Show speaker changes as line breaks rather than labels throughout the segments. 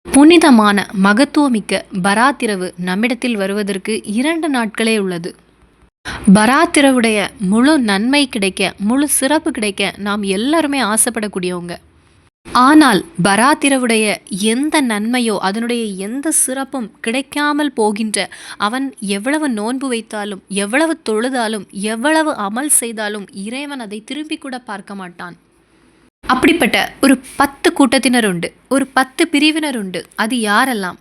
புனிதமான மகத்துவமிக்க பராத் இரவு நம்மிடத்தில் வருவதற்கு 2 நாட்களே உள்ளது. பராத் இரவுடைய முழு நன்மை கிடைக்க, முழு சிறப்பு கிடைக்க நாம் எல்லாருமே ஆசைப்படக்கூடியவங்க. ஆனால் பராத் இரவுடைய எந்த நன்மையோ அதனுடைய எந்த சிறப்பும் கிடைக்காமல் போகின்ற அவன் எவ்வளவு நோன்பு வைத்தாலும், எவ்வளவு தொழுதாலும், எவ்வளவு அமல் செய்தாலும் இறைவன் அதை திரும்பி கூட பார்க்க மாட்டான். அப்படிப்பட்ட ஒரு 10 கூட்டத்தினர் உண்டு, ஒரு 10 பிரிவினர் உண்டு. அது யாரெல்லாம்?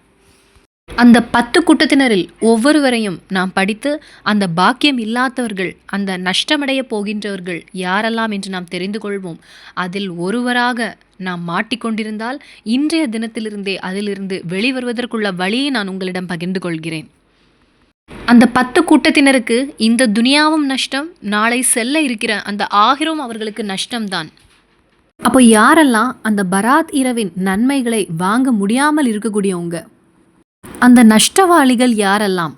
அந்த 10 கூட்டத்தினரில் ஒவ்வொருவரையும் நாம் படித்து அந்த பாக்கியம் இல்லாதவர்கள், அந்த நஷ்டமடைய போகின்றவர்கள் யாரெல்லாம் என்று நாம் தெரிந்து கொள்வோம். அதில் ஒருவராக நாம் மாட்டிக்கொண்டிருந்தால் இன்றைய தினத்திலிருந்தே அதிலிருந்து வெளிவருவதற்குள்ள வழியை நான் உங்களிடம் பகிர்ந்து கொள்கிறேன். அந்த 10 கூட்டத்தினருக்கு இந்த துனியாவும் நஷ்டம், நாளை செல்ல இருக்கிற அந்த ஆகிரும் அவர்களுக்கு நஷ்டம்தான். அப்போ யாரெல்லாம் அந்த பராத் இரவின் நன்மைகளை வாங்க முடியாமல் இருக்கக்கூடியவங்க, அந்த நஷ்டவாளிகள் யாரெல்லாம்,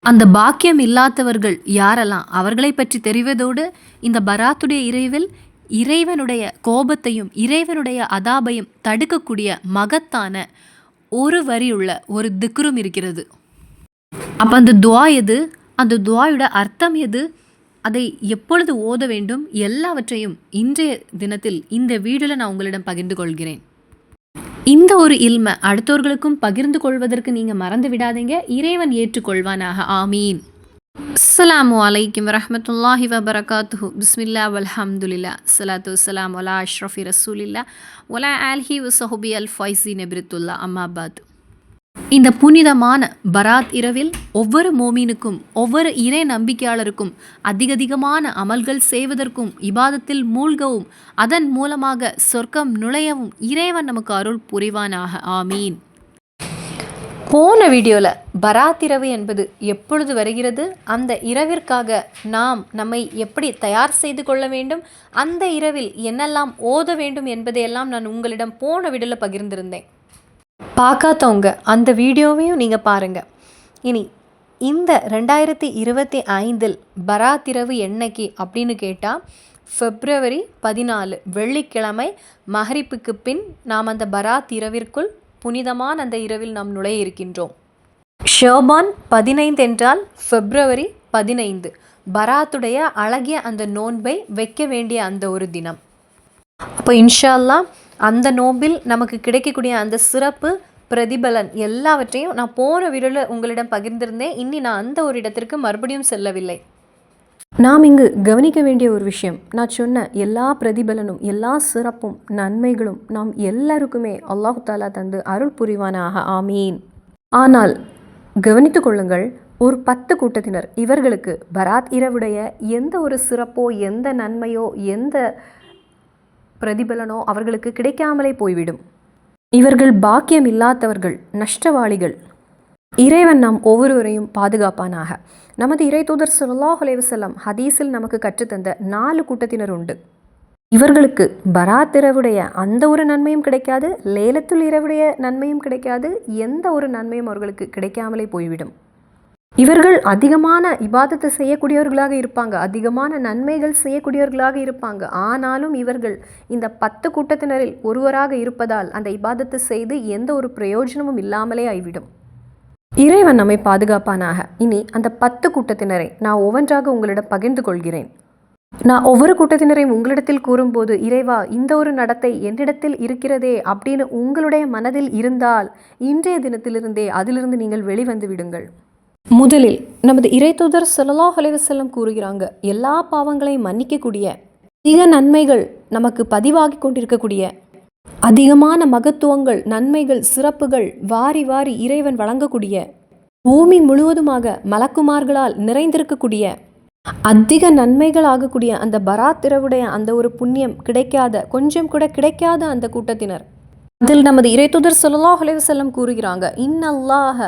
அந்த பாக்கியம் இல்லாதவர்கள் யாரெல்லாம், அவர்களை பற்றி தெரிவதோடு இந்த பராத்துடைய இரவில் இறைவனுடைய கோபத்தையும் இறைவனுடைய அதாபையும் தடுக்கக்கூடிய மகத்தான ஒரு வரியுள்ள ஒரு திக்ரும் இருக்கிறது. அப்போ அந்த துவா எது, அந்த துவாயோட அர்த்தம் எது, அதை எப்பொழுது ஓத வேண்டும், எல்லாவற்றையும் இன்றைய தினத்தில் இந்த வீடியோவில் நான் உங்களிடம் பகிர்ந்து கொள்கிறேன். இந்த ஒரு இல்மை அடுத்தவர்களுக்கும் பகிர்ந்து கொள்வதற்கு நீங்கள் மறந்து விடாதீங்க. இறைவன் ஏற்றுக்கொள்வானாக. ஆமீன். அஸ்ஸலாமு அலைக்கும் வரஹ்மத்துல்லாஹி வபரகாத்துஹு. பிஸ்மில்லா வல்ஹம்துலில்லா ஸலாத்து வஸ்ஸலாம் அலா அஷ்ரஃபி ரசூலில்லா வலா ஆலிஹி வஸஹ்பி அல் ஃபைஸி நபிரத்துல்லா அம்மாபாத். இந்த புனிதமான பராத் இரவில் ஒவ்வொரு மோமீனுக்கும், ஒவ்வொரு இறை நம்பிக்கையாளருக்கும் அதிகமான அமல்கள் செய்வதற்கும், இபாதத்தில் மூழ்கவும், அதன் மூலமாக சொர்க்கம் நுழையவும் இறைவன் நமக்கு அருள் புரிவானாக. ஆமீன். போன வீடியோவில் பராத் இரவு என்பது எப்பொழுது வருகிறது, அந்த இரவிற்காக நாம் நம்மை எப்படி தயார் செய்து கொள்ள வேண்டும், அந்த இரவில் என்னெல்லாம் ஓத வேண்டும் என்பதையெல்லாம் நான் உங்களிடம் போன வீடியோவில் பகிர்ந்திருந்தேன். பார்க்காதவங்க அந்த வீடியோவையும் நீங்கள் பாருங்கள். இனி இந்த 2025 பராத் இரவு என்னைக்கு அப்படின்னு கேட்டால், February 14 வெள்ளிக்கிழமை மஹ்ரிப்புக்கு பின் நாம் அந்த பராத் இரவிற்குள், புனிதமான அந்த இரவில் நாம் நுழைய இருக்கின்றோம். ஷோபான் 15 என்றால் February 15 பராத்துடைய அழகிய அந்த நோன்பை வைக்க வேண்டிய அந்த ஒரு தினம். அப்போ இன்ஷா அல்லாஹ் அந்த நோம்பில் நமக்கு கிடைக்கக்கூடிய அந்த சிறப்பு பிரதிபலன் எல்லாவற்றையும் நான் போன வீடியோவில் உங்களிடம் பகிர்ந்திருந்தேன். இன்னி நான் அந்த ஒரு இடத்திற்கு மறுபடியும் செல்லவில்லை. நாம் இங்கு கவனிக்க வேண்டிய ஒரு விஷயம், நான் சொன்ன எல்லா பிரதிபலனும், எல்லா சிறப்பும், நன்மைகளும் நாம் எல்லாருக்குமே அல்லாஹு தாலா தந்து அருள் புரிவானாக. ஆமீன். ஆனால் கவனித்து கொள்ளுங்கள், ஒரு 10 கூட்டத்தினர், இவர்களுக்கு பராத் இரவுடைய எந்த ஒரு சிறப்போ, எந்த நன்மையோ, எந்த பிரதிபலனோ அவர்களுக்கு கிடைக்காமலே போய்விடும். இவர்கள் பாக்கியம் இல்லாதவர்கள், நஷ்டவாளிகள். இறைவன் நாம் ஒவ்வொருவரையும் பாதுகாப்பானாக. நமது இறை தூதர் ஸல்லல்லாஹு அலைஹி வஸல்லம் ஹதீஸில் நமக்கு கற்றுத்தந்த 4 கூட்டத்தினர் உண்டு. இவர்களுக்கு பராத் இரவுடைய அந்த ஒரு நன்மையும் கிடைக்காது, லேலத்துல் இரவுடைய நன்மையும் கிடைக்காது, எந்த ஒரு நன்மையும் அவர்களுக்கு கிடைக்காமலே போய்விடும். இவர்கள் அதிகமான இபாதத்தை செய்யக்கூடியவர்களாக இருப்பாங்க, அதிகமான நன்மைகள் செய்யக்கூடியவர்களாக இருப்பாங்க. ஆனாலும் இவர்கள் இந்த 10 கூட்டத்தினரில் ஒருவராக இருப்பதால் அந்த இபாதத்தை செய்து எந்த ஒரு பிரயோஜனமும் இல்லாமலே ஆய்விடும். இறைவன் நம்மை பாதுகாப்பானாக. இனி அந்த 10 கூட்டத்தினரை நான் ஒவ்வொன்றாக உங்களிடம் பகிர்ந்து கொள்கிறேன். நான் ஒவ்வொரு கூட்டத்தினரையும் உங்களிடத்தில் கூறும்போது, இறைவா இந்த ஒரு நடத்தை என்னிடத்தில் இருக்கிறதே அப்படின்னு உங்களுடைய மனதில் இருந்தால் இன்றைய தினத்திலிருந்தே அதிலிருந்து நீங்கள் வெளிவந்து விடுங்கள். முதலில் நமது இறை தூதர் ஸல்லல்லாஹு அலைஹி வஸல்லம் கூறுகிறாங்க, எல்லா பாவங்களையும் மன்னிக்கக்கூடிய, அதிக நன்மைகள் நமக்கு பதிவாகி கொண்டிருக்கக்கூடிய, அதிகமான மகத்துவங்கள், நன்மைகள், சிறப்புகள் வாரி வாரி இறைவன் வழங்கக்கூடிய, பூமி முழுவதுமாக மலக்குமார்களால் நிறைந்திருக்கக்கூடிய, அதிக நன்மைகள் ஆகக்கூடிய அந்த பராத் இரவுடைய அந்த ஒரு புண்ணியம் கிடைக்காத, கொஞ்சம் கூட கிடைக்காத அந்த கூட்டத்தினர். அதில் நமது இறை தூதர் ஸல்லல்லாஹு அலைஹி வஸல்லம் கூறுகிறாங்க, இன்னல்லாஹ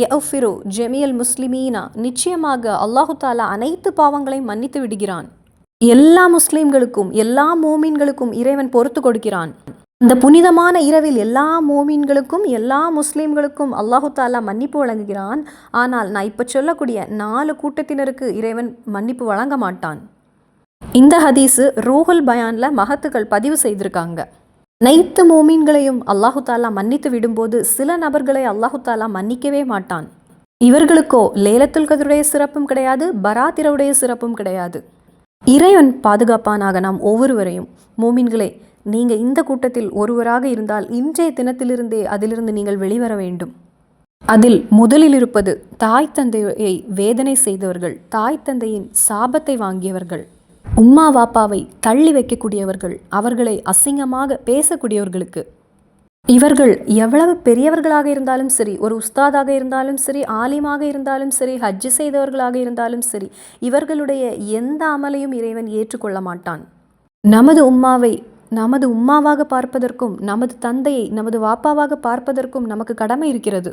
யஃபிரு ஜமீல் முஸ்லிமீனா, நிச்சயமாக அல்லாஹு தாலா அனைத்து பாவங்களையும் மன்னித்து விடுகிறான். எல்லா முஸ்லிம்களுக்கும், எல்லா மோமீன்களுக்கும் இறைவன் பொறுத்து கொடுக்கிறான். அந்த புனிதமான இரவில் எல்லா மோமீன்களுக்கும், எல்லா முஸ்லிம்களுக்கும் அல்லாஹு தாலா மன்னிப்பு வழங்குகிறான். ஆனால் நான் இப்போ சொல்லக்கூடிய 4 கூட்டத்தினருக்கு இறைவன் மன்னிப்பு வழங்க மாட்டான். இந்த ஹதீஸு ரூஹுல் பயானில் மஹத்துக்கள் பதிவு செய்திருக்காங்க. அனைத்து மோமீன்களையும் அல்லாஹு தாலா மன்னித்து விடும்போது சில நபர்களை அல்லாஹு தாலா மன்னிக்கவே மாட்டான். இவர்களுக்கோ லேலத்துல் கத்ருடைய சிறப்பும் கிடையாது, பராத் இரவுடைய சிறப்பும் கிடையாது. இறைவன் பாதுகாப்பானாக நாம் ஒவ்வொருவரையும். மோமீன்களே, நீங்கள் இந்த கூட்டத்தில் ஒருவராக இருந்தால் இன்றைய தினத்திலிருந்தே அதிலிருந்து நீங்கள் வெளிவர வேண்டும். அதில் முதலில் இருப்பது தாய் தந்தையை வேதனை செய்தவர்கள், தாய் தந்தையின் சாபத்தை வாங்கியவர்கள், உம்மா வாப்பாவை தள்ளி வைக்கக்கூடியவர்கள், அவர்களை அசிங்கமாக பேசக்கூடியவர்களுக்கு. இவர்கள் எவ்வளவு பெரியவர்களாக இருந்தாலும் சரி, ஒரு உஸ்தாதாக இருந்தாலும் சரி, ஆலிமாக இருந்தாலும் சரி, ஹஜ்ஜு செய்தவர்களாக இருந்தாலும் சரி, இவர்களுடைய எந்த அமலையும் இறைவன் ஏற்றுக்கொள்ள மாட்டான். நமது உம்மாவை நமது உம்மாவாக பார்ப்பதற்கும் நமது தந்தையை நமது வாப்பாவாக பார்ப்பதற்கும் நமக்கு கடமை இருக்கிறது.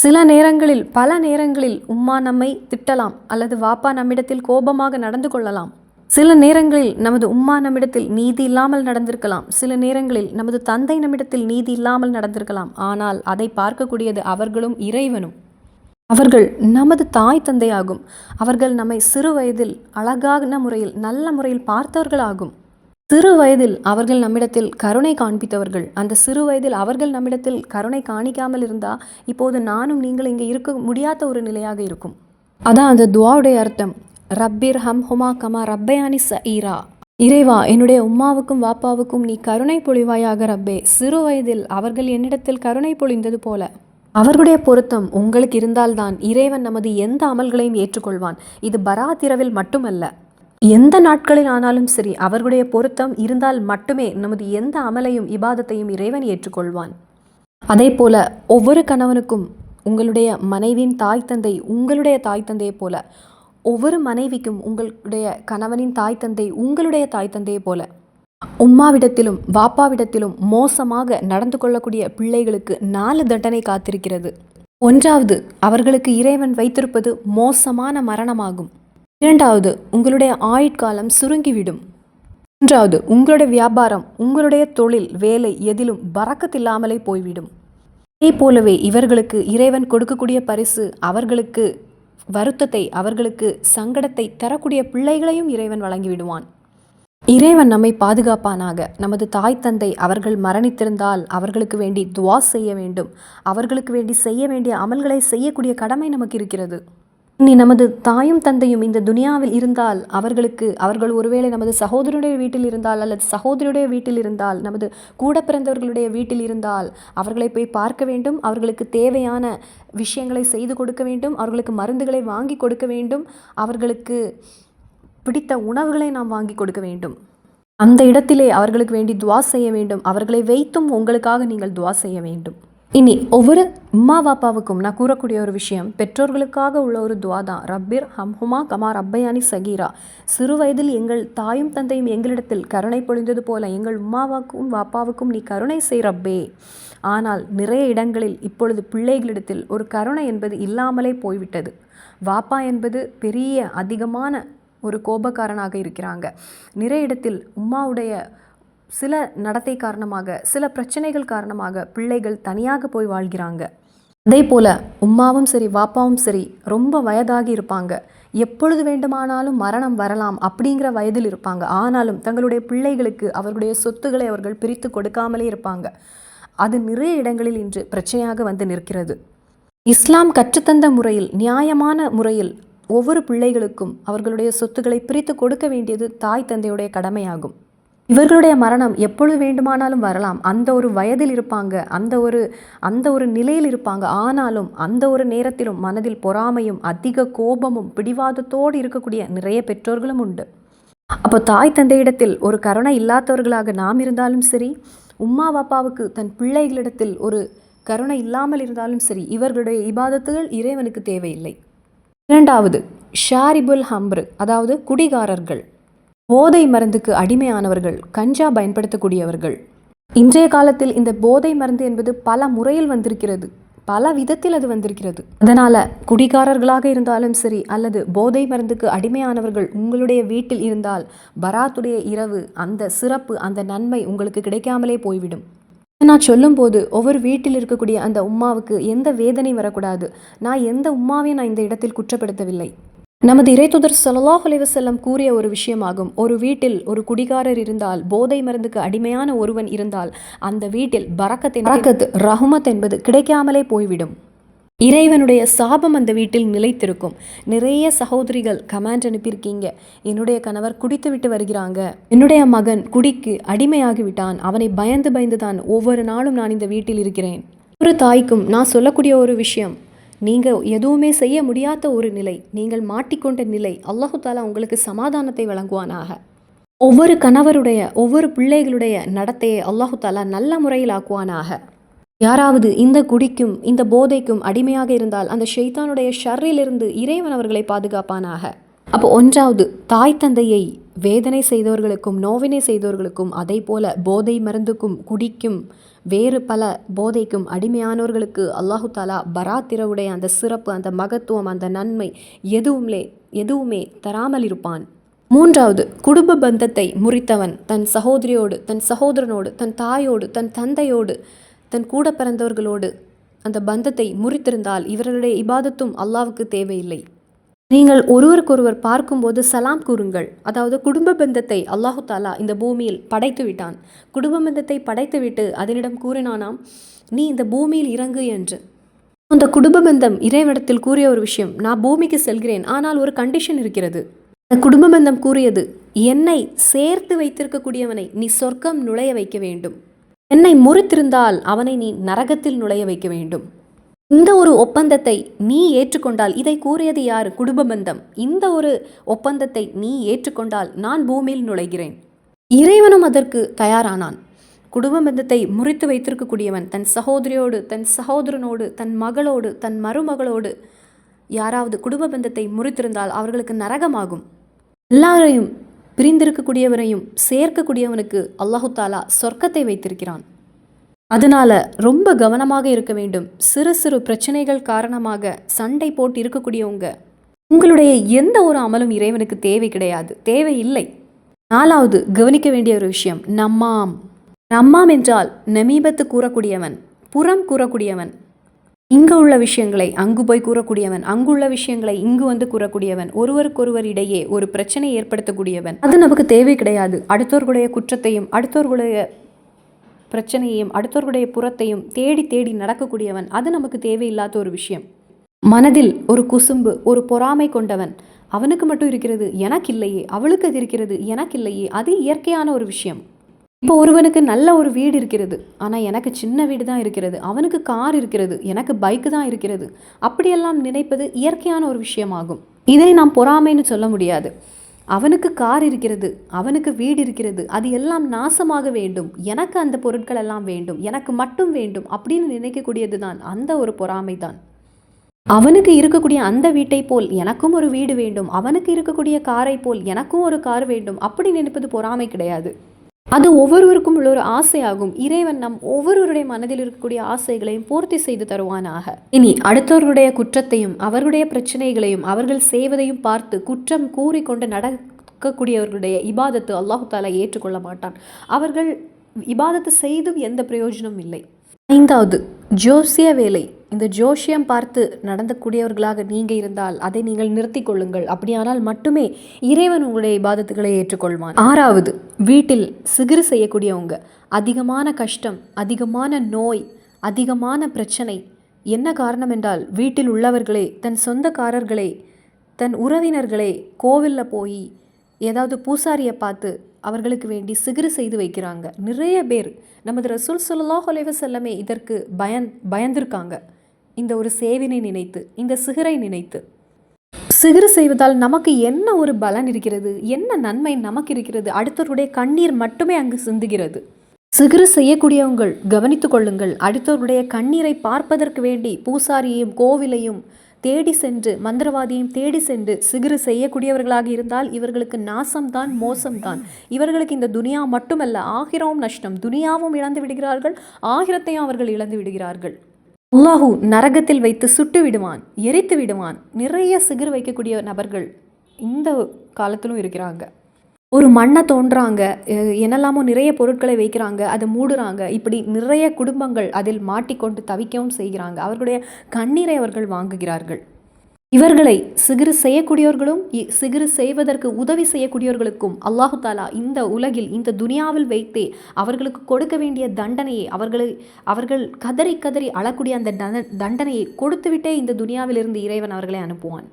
சில நேரங்களில், பல நேரங்களில் உம்மா நம்மை திட்டலாம் அல்லது வாப்பா நம்மிடத்தில் கோபமாக நடந்து கொள்ளலாம். சில நேரங்களில் நமது உம்மா நம்மிடத்தில் நீதி இல்லாமல் நடந்திருக்கலாம். சில நேரங்களில் நமது தந்தை நம்மிடத்தில் நீதி இல்லாமல் நடந்திருக்கலாம். ஆனால் அதை பார்க்கக்கூடியது அவர்களும் இறைவனும். அவர்கள் நமது தாய் தந்தையாகும். அவர்கள் நம்மை சிறு வயதில் அழகான முறையில், நல்ல முறையில் பார்த்தவர்களாகும். சிறு வயதில் அவர்கள் நம்மிடத்தில் கருணை காண்பித்தவர்கள். அந்த சிறு வயதில் அவர்கள் நம்மிடத்தில் கருணை காணிக்காமல் இருந்தால் இப்போது நானும் நீங்கள் இங்கே இருக்க முடியாத ஒரு நிலையாக இருக்கும். அதான் அந்த துவாவுடைய அர்த்தம். ரப்பிர் ஹம் ஹுமா கமா ரப்பயானி சஈரா. இறைவா, என்னுடைய உம்மாவுக்கும் வாப்பாவுக்கும் நீ கருணை பொழிவாயாக ரப்பே. சிறு வயதில் அவர்கள் என்னிடத்தில் கருணை பொழிந்தது போல. அவர்களுடைய பொருத்தம் உங்களுக்கு இருந்தால்தான் இறைவன் நமது எந்த அமல்களையும் ஏற்றுக்கொள்வான். இது பராத் இரவில் மட்டுமல்ல, எந்த நாட்களில் ஆனாலும் சரி, அவர்களுடைய பொருத்தம் இருந்தால் மட்டுமே நமது எந்த அமலையும் இபாதத்தையும் இறைவன் ஏற்றுக்கொள்வான். அதே போல ஒவ்வொரு கணவனுக்கும் உங்களுடைய மனைவியின் தாய் தந்தை உங்களுடைய தாய் தந்தையை போல, ஒவ்வொரு மனைவிக்கும் உங்களுடைய கணவனின் தாய் தந்தை உங்களுடைய தாய் தந்தையை போல. உம்மாவிடத்திலும் வாப்பாவிடத்திலும் மோசமாக நடந்து கொள்ளக்கூடிய பிள்ளைகளுக்கு 4 தண்டனை காத்திருக்கிறது. 1வது, அவர்களுக்கு இறைவன் வைத்திருப்பது மோசமான மரணமாகும். 2வது, உங்களுடைய ஆயுட்காலம் சுருங்கிவிடும். 3வது, உங்களுடைய வியாபாரம், உங்களுடைய தொழில், வேலை எதிலும் பறக்கத்தில்லாமலே போய்விடும். இதே போலவே இவர்களுக்கு இறைவன் கொடுக்கக்கூடிய பரிசு அவர்களுக்கு வருத்தத்தை, அவர்களுக்கு சங்கடத்தை தரக்கூடிய பிள்ளைகளையும் இறைவன் வழங்கிவிடுவான். இறைவன் நம்மை பாதுகாப்பானாக. நமது தாய் தந்தை அவர்கள் மரணித்திருந்தால் அவர்களுக்கு வேண்டி துவா செய்ய வேண்டும். அவர்களுக்கு வேண்டி செய்ய வேண்டிய அமல்களை செய்யக்கூடிய கடமை நமக்கு இருக்கிறது. இனி நமது தாயும் தந்தையும் இந்த துனியாவில் இருந்தால் அவர்கள் ஒருவேளை நமது சகோதரனுடைய வீட்டில் இருந்தால் அல்லது சகோதரியுடைய வீட்டில் இருந்தால், நமது கூட பிறந்தவர்களுடைய வீட்டில் இருந்தால் அவர்களை போய் பார்க்க வேண்டும். அவர்களுக்கு தேவையான விஷயங்களை செய்து கொடுக்க வேண்டும். அவர்களுக்கு மருந்துகளை வாங்கி கொடுக்க வேண்டும். அவர்களுக்கு பிடித்த உணவுகளை நாம் வாங்கி கொடுக்க வேண்டும். அந்த இடத்திலே அவர்களுக்கு வேண்டி துவா செய்ய வேண்டும். அவர்களை வைத்தும் உங்களுக்காக நீங்கள் துவா செய்ய வேண்டும். இனி ஒவ்வொரு உம்மா வாப்பாவுக்கும் நான் கூறக்கூடிய ஒரு விஷயம், பெற்றோர்களுக்காக உள்ள ஒரு துவா தான். ரப்பிர் ஹம் ஹுமா கமா ரப்பயானி சகீரா. சிறு வயதில் எங்கள் தாயும் தந்தையும் எங்களிடத்தில் கருணை பொழிந்தது போல எங்கள் உம்மாவாக்கும் வாப்பாவுக்கும் நீ கருணை செய் ரப்பே. ஆனால் நிறைய இடங்களில் இப்பொழுது பிள்ளைகளிடத்தில் ஒரு கருணை என்பது இல்லாமலே போய்விட்டது. வாப்பா என்பது பெரிய அதிகமான ஒரு கோபக்காரனாக இருக்கிறாங்க. நிறைய இடத்தில் உம்மாவுடைய சில நடத்தை காரணமாக, சில பிரச்சனைகள் காரணமாக பிள்ளைகள் தனியாக போய் வாழ்கிறாங்க. அதே போல் உம்மாவும் சரி வாப்பாவும் சரி ரொம்ப வயதாகி இருப்பாங்க. எப்பொழுது வேண்டுமானாலும் மரணம் வரலாம் அப்படிங்கிற வயதில் இருப்பாங்க. ஆனாலும் தங்களுடைய பிள்ளைகளுக்கு அவர்களுடைய சொத்துக்களை அவர்கள் பிரித்து கொடுக்காமலே இருப்பாங்க. அது நிறைய இடங்களில் இன்று பிரச்சனையாக வந்து நிற்கிறது. இஸ்லாம் கற்றுத்தந்த முறையில், நியாயமான முறையில் ஒவ்வொரு பிள்ளைகளுக்கும் அவர்களுடைய சொத்துக்களை பிரித்து கொடுக்க வேண்டியது தாய் தந்தையுடைய கடமையாகும். இவர்களுடைய மரணம் எப்பொழுது வேண்டுமானாலும் வரலாம். அந்த ஒரு வயதில் இருப்பாங்க, அந்த ஒரு நிலையில் இருப்பாங்க. ஆனாலும் அந்த ஒரு நேரத்திலும் மனதில் பொறாமையும் அதிக கோபமும் பிடிவாதத்தோடு இருக்கக்கூடிய நிறைய பெற்றோர்களும் உண்டு. அப்போ தாய் தந்தையிடத்தில் ஒரு கருணை இல்லாதவர்களாக நாம் இருந்தாலும் சரி, உம்மா வாப்பாவுக்கு தன் பிள்ளைகளிடத்தில் ஒரு கருணை இல்லாமல் இருந்தாலும் சரி, இவர்களுடைய இபாதத்துகள் இறைவனுக்கு தேவையில்லை. 2வது, ஷாரிபுல் ஹம்ரு, அதாவது குடிகாரர்கள், போதை மருந்துக்கு அடிமையானவர்கள், கஞ்சா பயன்படுத்தக்கூடியவர்கள். இன்றைய காலத்தில் இந்த போதை மருந்து என்பது பல முறையில் வந்திருக்கிறது, பல விதத்தில் அது வந்திருக்கிறது. அதனால் குடிகாரர்களாக இருந்தாலும் சரி அல்லது போதை மருந்துக்கு அடிமையானவர்கள் உங்களுடைய வீட்டில் இருந்தால் பராத்துடைய இரவு அந்த சிறப்பு, அந்த நன்மை உங்களுக்கு கிடைக்காமலே போய்விடும். நான் சொல்லும்போது ஒவ்வொரு வீட்டில் இருக்கக்கூடிய அந்த உம்மாவுக்கு எந்த வேதனை வரக்கூடாது. நான் எந்த உம்மாவையும் நான் இந்த இடத்தில் குற்றப்படுத்தவில்லை. நமது இறைத்துதர் ஸல்லல்லாஹு அலைஹி வஸல்லம் கூறிய ஒரு விஷயமாகும். ஒரு வீட்டில் ஒரு குடிகாரர் இருந்தால், போதை மருந்துக்கு அடிமையான ஒருவன் இருந்தால், அந்த வீட்டில் பரக்கத் ரஹ்மத் என்பது கிடைக்காமலே போய்விடும். இறைவனுடைய சாபம் அந்த வீட்டில் நிலைத்திருக்கும். நிறைய சகோதரிகள் கமெண்ட் அனுப்பியிருக்கீங்க, என்னுடைய கணவர் குடித்து விட்டு வருகிறாங்க, என்னுடைய மகன் குடிக்கு அடிமையாகி விட்டான், அவனை பயந்து பயந்து தான் ஒவ்வொரு நாளும் நான் இந்த வீட்டில் இருக்கிறேன். ஒரு தாய்க்கும் நான் சொல்லக்கூடிய ஒரு விஷயம், நீங்கள் எதுவுமே செய்ய முடியாத ஒரு நிலை, நீங்கள் மாட்டிக்கொண்ட நிலை, அல்லாஹு தாலா உங்களுக்கு சமாதானத்தை வழங்குவானாக. ஒவ்வொரு கணவருடைய ஒவ்வொரு பிள்ளைகளுடைய நடத்தையை அல்லாஹு தாலா நல்ல முறையில் ஆக்குவானாக. யாராவது இந்த குடிக்கும் இந்த போதைக்கும் அடிமையாக இருந்தால் அந்த ஷைத்தானுடைய ஷர்ரிலிருந்து இறைவன் அவர்களை பாதுகாப்பானாக. அப்போ ஒன்றாவது, தாய் தந்தையை வேதனை செய்தவர்களுக்கும் நோவினை செய்தவர்களுக்கும், அதே போல போதை மருந்துக்கும் குடிக்கும் வேறு பல போதைக்கும் அடிமையானவர்களுக்கு அல்லாஹு தாலா பராத்திரவுடைய அந்த சிறப்பு, அந்த மகத்துவம், அந்த நன்மை எதுவுமே தராமல் இருப்பான். மூன்றாவது, குடும்ப பந்தத்தை முறித்தவன் தன் சகோதரியோடு, தன் சகோதரனோடு, தன் தாயோடு, தன் தந்தையோடு, தன் கூட பிறந்தவர்களோடு அந்த பந்தத்தை முறித்திருந்தால் இவர்களுடைய இபாதத்தும் அல்லாவுக்கு தேவையில்லை. நீங்கள் ஒருவருக்கொருவர் பார்க்கும்போது சலாம் கூறுங்கள். அதாவது குடும்ப பந்தத்தை அல்லாஹு தாலா இந்த பூமியில் படைத்து விட்டான். குடும்ப பந்தத்தை படைத்துவிட்டு அதனிடம் கூறினானாம், நீ இந்த பூமியில் இறங்கு என்று. அந்த குடும்ப பந்தம் இறைவனிடத்தில் கூறிய ஒரு விஷயம், நான் பூமிக்கு செல்கிறேன், ஆனால் ஒரு கண்டிஷன் இருக்கிறது. அந்த குடும்ப பந்தம் கூறியது, என்னை சேர்த்து வைத்திருக்கக்கூடியவனை நீ சொர்க்கம் நுழைய வைக்க வேண்டும், என்னை முறித்திருந்தால் அவனை நீ நரகத்தில் நுழைய வைக்க வேண்டும். இந்த ஒரு ஒப்பந்தத்தை நீ ஏற்றுக்கொண்டால், இதை கூறியது யார்? குடும்ப பந்தம். இந்த ஒரு ஒப்பந்தத்தை நீ ஏற்றுக்கொண்டால் நான் பூமியில் நுழைகிறேன். இறைவனும் அதற்கு தயாரானான். குடும்ப பந்தத்தை முறித்து வைத்திருக்கக்கூடியவன் தன் சகோதரியோடு, தன் சகோதரனோடு, தன் மகளோடு, தன் மருமகளோடு யாராவது குடும்ப பந்தத்தை முறித்திருந்தால் அவர்களுக்கு நரகமாகும். எல்லாரையும் பிரிந்திருக்கக்கூடியவரையும் சேர்க்கக்கூடியவனுக்கு அல்லாஹு தாலா சொர்க்கத்தை வைத்திருக்கிறான். அதனால ரொம்ப கவனமாக இருக்க வேண்டும். சிறு சிறு பிரச்சனைகள் காரணமாக சண்டை போட்டு இருக்கக்கூடியவங்க, உங்களுடைய எந்த ஒரு அமலும் இறைவனுக்கு தேவை கிடையாது, தேவையில்லை. நாலாவது, கவனிக்க வேண்டிய ஒரு விஷயம், நம்மாம் என்றால் நமீபத்து கூறக்கூடியவன், புறம் கூறக்கூடியவன், இங்கு உள்ள விஷயங்களை அங்கு போய் கூறக்கூடியவன், அங்குள்ள விஷயங்களை இங்கு வந்து கூறக்கூடியவன், ஒருவருக்கொருவர் இடையே ஒரு பிரச்சனை ஏற்படுத்தக்கூடியவன். அது நமக்கு தேவை கிடையாது. அடுத்தவர்களுடைய குற்றத்தையும் அடுத்தவர்களுடைய பிரச்சனையையும் அடுத்தவர்களுடைய புறத்தையும் தேடி தேடி நடக்கக்கூடியவன், அது நமக்கு தேவையில்லாத ஒரு விஷயம். மனதில் ஒரு குசும்பு, ஒரு பொறாமை கொண்டவன், அவனுக்கு மட்டும் இருக்கிறது எனக்கு இல்லையே, அவளுக்கு அது இருக்கிறது எனக்கு இல்லையே, அது இயற்கையான ஒரு விஷயம். இப்போ ஒருவனுக்கு நல்ல ஒரு வீடு இருக்கிறது, ஆனால் எனக்கு சின்ன வீடு தான் இருக்கிறது, அவனுக்கு கார் இருக்கிறது, எனக்கு பைக்கு தான் இருக்கிறது, அப்படியெல்லாம் நினைப்பது இயற்கையான ஒரு விஷயமாகும். இதை நாம் பொறாமைன்னு சொல்ல முடியாது. அவனுக்கு கார் இருக்கிறது, அவனுக்கு வீடு இருக்கிறது, அது எல்லாம் நாசமாக வேண்டும், எனக்கு அந்த பொருட்கள் எல்லாம் வேண்டும், எனக்கு மட்டும் வேண்டும் அப்படின்னு நினைக்கக்கூடியது தான் அந்த ஒரு பொறாமை தான். அவனுக்கு இருக்கக்கூடிய அந்த வீட்டை போல் எனக்கும் ஒரு வீடு வேண்டும், அவனுக்கு இருக்கக்கூடிய காரை போல் எனக்கும் ஒரு கார் வேண்டும், அப்படி நினைப்பது பொறாமை கிடையாது. அது ஒவ்வொருவருக்கும் உள்ள ஒரு ஆசையாகும். இறைவன் நம் ஒவ்வொருவருடைய மனதில் இருக்கக்கூடிய ஆசைகளையும் பூர்த்தி செய்து தருவானாக. இனி அடுத்தவர்களுடைய குற்றத்தையும் அவர்களுடைய பிரச்சனைகளையும் அவர்கள் செய்வதையும் பார்த்து குற்றம் கூறிக்கொண்டு நடக்கக்கூடியவர்களுடைய இபாதத்து அல்லாஹு தாலா ஏற்றுக்கொள்ள மாட்டான். அவர்கள் இபாதத்து செய்தும் எந்த பிரயோஜனமும் இல்லை. ஐந்தாவது, ஜோசிய வேலை. இந்த ஜோஷியம் பார்த்து நடந்தக்கூடியவர்களாக நீங்கள் இருந்தால் அதை நீங்கள் நிறுத்தி கொள்ளுங்கள். அப்படியானால் மட்டுமே இறைவன் உங்களுடைய இபாதத்துக்களை ஏற்றுக்கொள்வான். ஆறாவது, வீட்டில் சிகிறு செய்யக்கூடியவங்க, அதிகமான கஷ்டம், அதிகமான நோய், அதிகமான பிரச்சனை. என்ன காரணம் என்றால் வீட்டில் உள்ளவர்களே, தன் சொந்தக்காரர்களே, தன் உறவினர்களே கோவிலில் போய் ஏதாவது பூசாரியை பார்த்து அவர்களுக்கு வேண்டி சிகிறு செய்து வைக்கிறாங்க. நிறைய பேர் நமது ரசூல் ஸல்லல்லாஹு அலைஹி வஸல்லமே இதற்கு பயந்திருக்காங்க. இந்த ஒரு சேவினை நினைத்து, இந்த சிகிரை நினைத்து. சிகிறு செய்வதால் நமக்கு என்ன ஒரு பலன் இருக்கிறது, என்ன நன்மை நமக்கு இருக்கிறது? அடுத்தவருடைய கண்ணீர் மட்டுமே அங்கு சிந்துகிறது. சிகிறு செய்யக்கூடியவங்கள் கவனித்து கொள்ளுங்கள். அடுத்தவருடைய கண்ணீரை பார்ப்பதற்கு வேண்டி பூசாரியையும் கோவிலையும் தேடி சென்று, மந்திரவாதியையும் தேடி சென்று சிகிறு செய்யக்கூடியவர்களாக இருந்தால் இவர்களுக்கு நாசம்தான், மோசம்தான். இவர்களுக்கு இந்த துனியா மட்டுமல்ல, ஆகிரமும் நஷ்டம். துனியாவும் இழந்து விடுகிறார்கள், ஆகிரத்தையும் அவர்கள் இழந்து விடுகிறார்கள். அல்லாஹு நரகத்தில் வைத்து சுட்டு விடுவான், எரித்து விடுவான். நிறைய சிகிறு வைக்கக்கூடிய நபர்கள் இந்த காலத்திலும் இருக்கிறாங்க. ஒரு மண்ணை தோன்றாங்க, என்னெல்லாமோ நிறைய பொருட்களை வைக்கிறாங்க, அதை மூடுறாங்க. இப்படி நிறைய குடும்பங்கள் அதில் மாட்டிக்கொண்டு தவிக்கவும் செய்கிறாங்க. அவர்களுடைய கண்ணீரை அவர்கள் வாங்குகிறார்கள். இவர்களை சிகிறு செய்யக்கூடியவர்களும் சிகிறு செய்வதற்கு உதவி செய்யக்கூடியவர்களுக்கும் அல்லாஹு தாலா இந்த உலகில் இந்த துனியாவில் வைத்தே அவர்களுக்கு கொடுக்க வேண்டிய தண்டனையை அவர்கள் கதறி கதறி அழக்கூடிய அந்த தண்டனையை கொடுத்துவிட்டே இந்த துனியாவிலிருந்து இறைவன் அவர்களை அனுப்புவான்.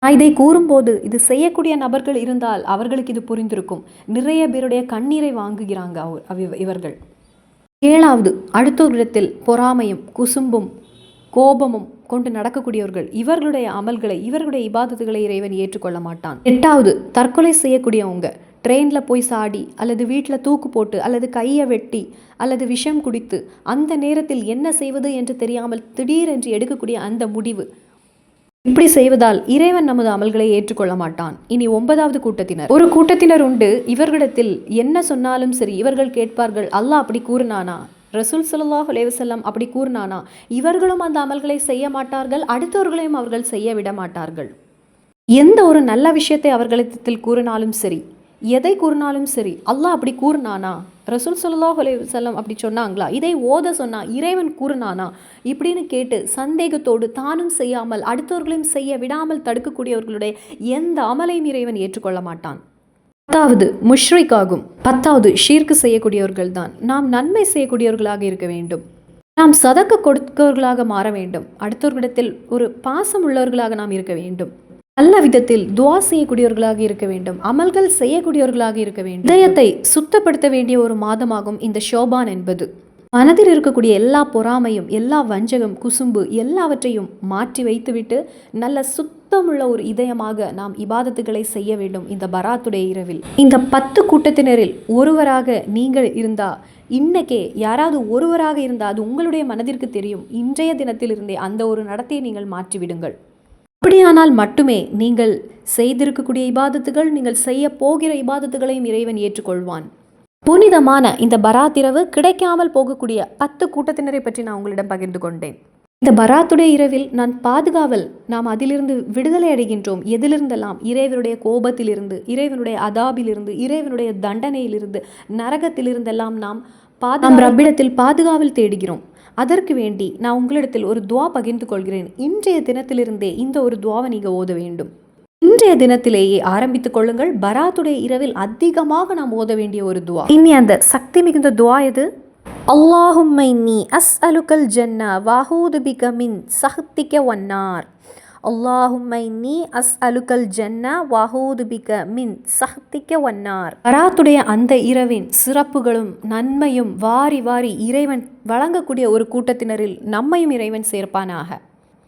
இதை கூறும்போது இது செய்யக்கூடிய நபர்கள் இருந்தால் அவர்களுக்கு இது புரிந்திருக்கும். நிறைய பேருடைய கண்ணீரை வாங்குகிறாங்க இவர்கள். 7வது, அடுத்தவரிடத்தில் பொறாமையும் குசும்பும் கோபமும் கொண்டு நடக்கக்கூடியவர்கள். இவர்களுடைய அமல்களை இவர்களுடைய இபாதத்துகளை இறைவன் ஏற்றுக்கொள்ள மாட்டான். 8வது, தற்கொலை செய்யக்கூடியவங்க. ட்ரெயினில் போய் சாடி அல்லது வீட்டில் தூக்கு போட்டு அல்லது கையை வெட்டி அல்லது விஷம் குடித்து அந்த நேரத்தில் என்ன செய்வது என்று தெரியாமல் திடீரென்று எடுக்கக்கூடிய அந்த முடிவு, இப்படி செய்வதால் இறைவன் நமது அமல்களை ஏற்றுக்கொள்ள மாட்டான். இனி 9வது கூட்டத்தினர். ஒரு கூட்டத்தினர் உண்டு. இவர்களிடத்தில் என்ன சொன்னாலும் சரி இவர்கள் கேட்பார்கள், அல்லாஹ் அப்படி கூறினானா, ரசூல் ஸல்லல்லாஹு அலைஹி வஸல்லம் அப்படி கூறினானா. இவர்களும் அந்த அமல்களை செய்ய மாட்டார்கள், அடுத்தவர்களையும் அவர்கள் செய்ய விட மாட்டார்கள். எந்த ஒரு நல்ல விஷயத்தை அவர்களிடத்தில் கூறினாலும் சரி, எதை கூறினாலும் சரி, அல்லாஹ் அப்படி கூறினானா, ரசூல் ஸல்லல்லாஹு அலைஹி வஸல்லம் அப்படி சொன்னாங்களா, இதை ஓத சொன்னா, இறைவன் கூறினானா இப்படின்னு கேட்டு சந்தேகத்தோடு தானும் செய்யாமல் அடுத்தவர்களையும் செய்ய விடாமல் தடுக்கக்கூடியவர்களுடைய எந்த அமலையும் இறைவன் ஏற்றுக்கொள்ள மாட்டான். 10வது, முஷ்ரிக் ஆகும். 10வது, ஷிர்க் செய்யக்கூடியவர்கள் தான். நாம் நன்மை செய்யக்கூடியவர்களாக இருக்க வேண்டும். நாம் சதக்க கொடுக்கவர்களாக மாற வேண்டும். அடுத்தவர்களிடத்தில் ஒரு பாசம் உள்ளவர்களாக நாம் இருக்க வேண்டும். நல்ல விதத்தில் துவா செய்யக்கூடியவர்களாக இருக்க வேண்டும். அமல்கள் செய்யக்கூடியவர்களாக இருக்க வேண்டும். இதயத்தை சுத்தப்படுத்த வேண்டிய ஒரு மாதமாகும் இந்த ஷோபான் என்பது. மனதில் இருக்கக்கூடிய எல்லா பொறாமையும் எல்லா வஞ்சகம் குசும்பு எல்லாவற்றையும் மாற்றி வைத்துவிட்டு நல்ல சுத்தமுள்ள ஒரு இதயமாக நாம் இபாதத்துகளை செய்ய வேண்டும் இந்த பராத்துடைய இரவில். இந்த 10 கூட்டத்தினரில் ஒருவராக நீங்கள் இருந்தா, இன்னைக்கே யாராவது ஒருவராக இருந்தால் அது உங்களுடைய மனதிற்கு தெரியும். இன்றைய தினத்திலிருந்தே அந்த ஒரு நடத்தையை நீங்கள் மாற்றிவிடுங்கள். அப்படியானால் மட்டுமே நீங்கள் செய்திருக்கக்கூடிய இபாதத்துகள், நீங்கள் செய்ய போகிற இபாதத்துகளையும் இறைவன் ஏற்றுக்கொள்வான். புனிதமான இந்த பராத் இரவு கிடைக்காமல் போகக்கூடிய 10 கூட்டத்தினரை பற்றி நான் உங்களிடம் பகிர்ந்து கொண்டேன். இந்த பராத்துடைய இரவில் நாம் அதிலிருந்து விடுதலை அடைகின்றோம். எதிலிருந்தெல்லாம்? இறைவனுடைய கோபத்திலிருந்து, இறைவனுடைய அதாபிலிருந்து, இறைவனுடைய தண்டனையிலிருந்து, நரகத்திலிருந்தெல்லாம் நாம் ரப்பிடத்தில் பாதுகாவல் தேடுகிறோம். அதற்கு வேண்டி நான் உங்களிடத்தில் ஒரு துவா பகிர்ந்து கொள்கிறேன். இன்றைய தினத்திலிருந்தே இந்த ஒரு துவாவை நீங்கள் ஓத வேண்டும். இன்றைய தினத்திலேயே ஆரம்பித்துக் கொள்ளுங்கள். பராத்துடைய இரவில் அதிகமாக நாம் ஓத வேண்டிய ஒரு துவா. இனி அந்த சக்தி மிகுந்த துவா எது? அல்லாஹும்ம இன்னி அஸ்அலுக்கல் ஜன்னா வஅஊது பிக மின் சஹ்திக வன்னார். அல்லாஹும்ம இன்னி அஸ்அலுக்கல் ஜன்னா வஅஊது பிக மின் சஹ்திக வன்னார். பராத்துடைய அந்த இரவின் சிறப்புகளும் நன்மையும் வாரி வாரி இறைவன் வழங்கக்கூடிய ஒரு கூட்டத்தினரில் நம்மையும் இறைவன் சேர்ப்பானாக.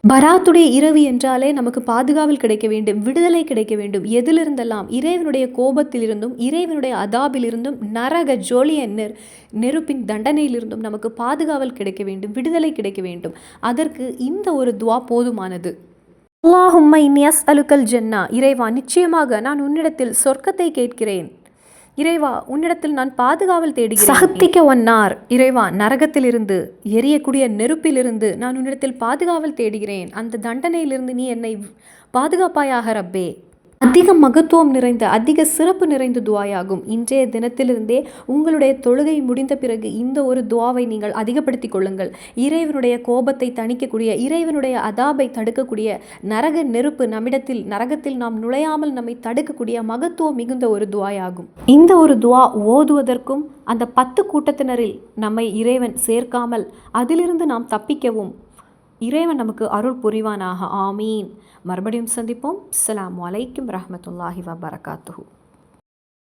பராத்துடைய இரவு என்றாலே நமக்கு பாதுகாவல் கிடைக்க வேண்டும், விடுதலை கிடைக்க வேண்டும். எதிலிருந்தெல்லாம்? இறைவனுடைய கோபத்திலிருந்தும், இறைவனுடைய அதாபிலிருந்தும், நரக ஜோலிய நெருப்பின் தண்டனையிலிருந்தும் நமக்கு பாதுகாவல் கிடைக்க வேண்டும், விடுதலை கிடைக்க வேண்டும். அதற்கு இந்த ஒரு துவா போதுமானது. அல்லாஹும்ம இன்னி அஸ்அலுக்கல் ஜன்னா. இறைவா, நிச்சயமாக நான் உன்னிடத்தில் சொர்க்கத்தை கேட்கிறேன். இறைவா, உன்னிடத்தில் நான் பாதுகாவல் தேடுகிறேன். சஹ்திக வன்னார். இறைவா, நரகத்திலிருந்து, எரியக்கூடிய நெருப்பிலிருந்து நான் உன்னிடத்தில் பாதுகாவல் தேடுகிறேன். அந்த தண்டனையிலிருந்து நீ என்னை பாதுகாப்பாயாக ரப்பே. அதிக மகத்துவம் நிறைந்த, அதிக சிறப்பு நிறைந்த துவாயாகும். இன்றைய தினத்திலிருந்தே உங்களுடைய தொழுகை முடிந்த பிறகு இந்த ஒரு துவாவை நீங்கள் அதிகப்படுத்திக் கொள்ளுங்கள். இறைவனுடைய கோபத்தை தணிக்கக்கூடிய, இறைவனுடைய அதாபை தடுக்கக்கூடிய, நரக நெருப்பு நரகத்தில் நாம் நுழையாமல் நம்மை தடுக்கக்கூடிய மகத்துவம் மிகுந்த ஒரு துவாயாகும். இந்த ஒரு துவா ஓதுவதற்கும் அந்த 10 கூட்டத்தினரில் நம்மை இறைவன் சேர்க்காமல் அதிலிருந்து நாம் தப்பிக்கவும் இறைவன் நமக்கு அருள் புரிவானாக. ஆமீன். மறுபடியும் சந்திப்போம். அஸ்ஸலாமு அலைக்கும் வரஹ்மத்துல்லாஹி வபரகாத்துஹு.